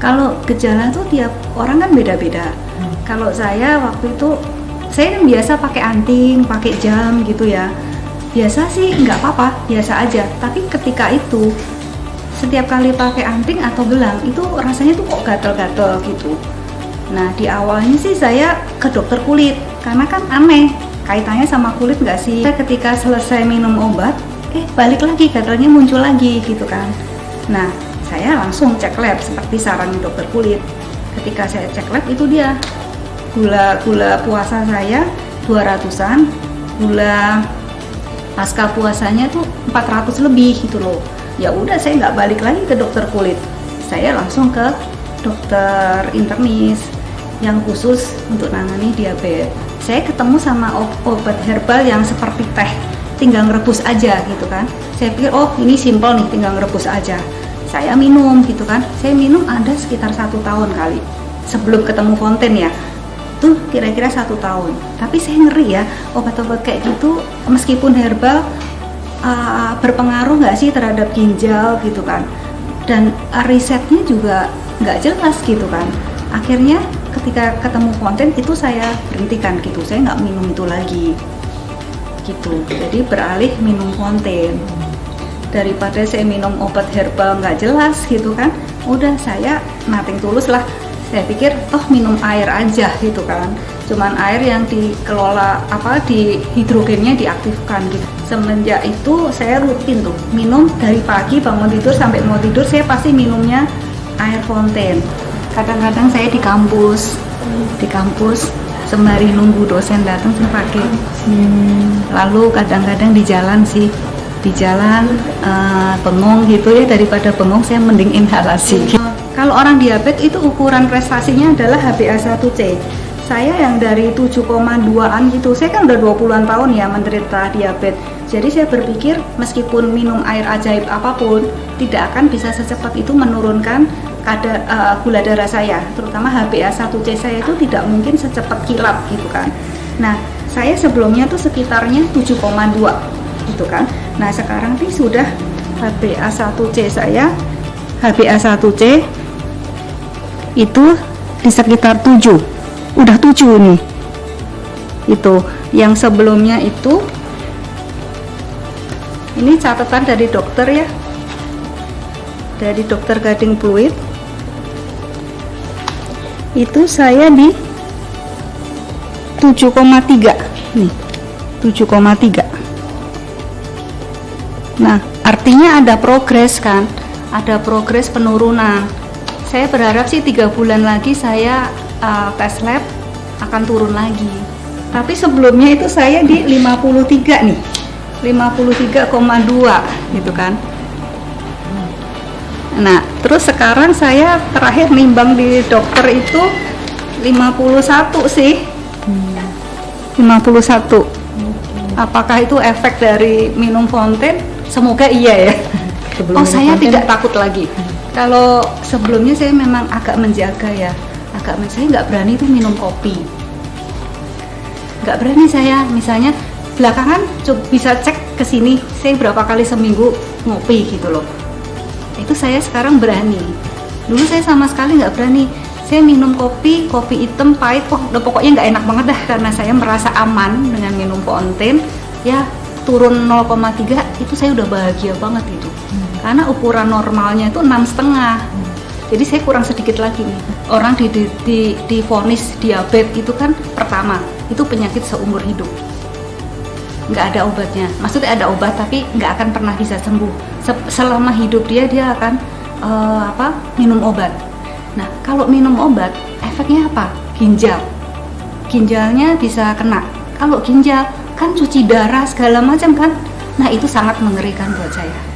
Kalau gejala tuh tiap orang kan beda-beda. Kalau saya waktu itu, saya kan biasa pakai anting, pakai jam gitu ya. Biasa sih nggak apa-apa, biasa aja. Tapi ketika itu, setiap kali pakai anting atau gelang, itu rasanya tuh kok gatel-gatel gitu. Nah di awalnya sih saya ke dokter kulit, karena kan aneh, kaitannya sama kulit nggak sih? Ketika selesai minum obat, balik lagi gatelnya muncul lagi gitu kan. Nah saya langsung cek lab seperti saran dokter kulit. Ketika saya cek lab itu dia gula puasa saya 200-an, gula pasca puasanya tuh 400 lebih gitu loh. Ya udah saya nggak balik lagi ke dokter kulit, saya langsung ke dokter internis yang khusus untuk nangani diabetes. Saya ketemu sama obat herbal yang seperti teh, tinggal ngerebus aja gitu kan. Saya pikir oh ini simpel nih, tinggal ngerebus aja. Saya minum gitu kan, saya minum ada sekitar 1 tahun kali sebelum ketemu Fonten ya, tuh kira-kira 1 tahun. Tapi saya ngeri ya, obat-obat kayak gitu meskipun herbal berpengaruh nggak sih terhadap ginjal gitu kan, dan risetnya juga nggak jelas gitu kan. Akhirnya ketika ketemu Fonten itu saya berhentikan gitu, saya nggak minum itu lagi gitu. Jadi beralih minum Fonten daripada saya minum obat herbal nggak jelas gitu kan. Udah saya nothing tulus lah, saya pikir toh minum air aja gitu kan, cuman air yang dikelola di hidrogennya diaktifkan gitu. Semenjak itu saya rutin tuh minum, dari pagi bangun tidur sampai mau tidur saya pasti minumnya air Fonten. Kadang-kadang saya di kampus sembari nunggu dosen datang saya pakai. Lalu kadang-kadang di jalan sih, bengong gitu ya, daripada bengong saya mending inhalasi. Kalau orang diabetes itu ukuran prestasinya adalah HbA1c. Saya yang dari 7,2an gitu, saya kan udah 20-an tahun ya menderita diabetes. Jadi saya berpikir meskipun minum air ajaib apapun, tidak akan bisa secepat itu menurunkan gula darah saya, terutama HbA1c saya itu tidak mungkin secepat kilat gitu kan. Nah saya sebelumnya tuh sekitarnya 7,2 gitu kan. Nah sekarang sih sudah HbA1c itu di sekitar 7, udah 7 nih. Itu yang sebelumnya itu, ini catatan dari dokter ya, dari dokter Gading Pluit, itu saya di 7,3 nih, 7,3. Nah artinya ada progres kan, ada progres penurunan. Saya berharap sih 3 bulan lagi saya tes lab akan turun lagi. Tapi sebelumnya itu saya di 53 nih, 53,2 gitu kan. Nah terus sekarang saya terakhir nimbang di dokter itu 51 sih, 51. Apakah itu efek dari minum Fonten? Semoga iya ya. Saya tidak takut lagi. Kalau sebelumnya saya memang agak menjaga ya, saya nggak berani tuh minum kopi, nggak berani saya. Misalnya belakangan bisa cek ke sini, saya berapa kali seminggu ngopi gitu loh. Itu saya sekarang berani. Dulu saya sama sekali nggak berani. Saya minum kopi hitam pahit, udah pokoknya nggak enak banget dah, karena saya merasa aman dengan minum Fonten. Ya turun 0,3 itu saya udah bahagia banget itu. Karena ukuran normalnya itu 6,5. Jadi saya kurang sedikit lagi nih. Orang divonis diabetes itu kan pertama, itu penyakit seumur hidup. Nggak ada obatnya. Maksudnya ada obat tapi nggak akan pernah bisa sembuh. Selama hidup dia akan minum obat. Nah, kalau minum obat, efeknya apa? Ginjalnya bisa kena. Kalau ginjal kan cuci darah segala macam kan. Nah, itu sangat mengerikan buat saya.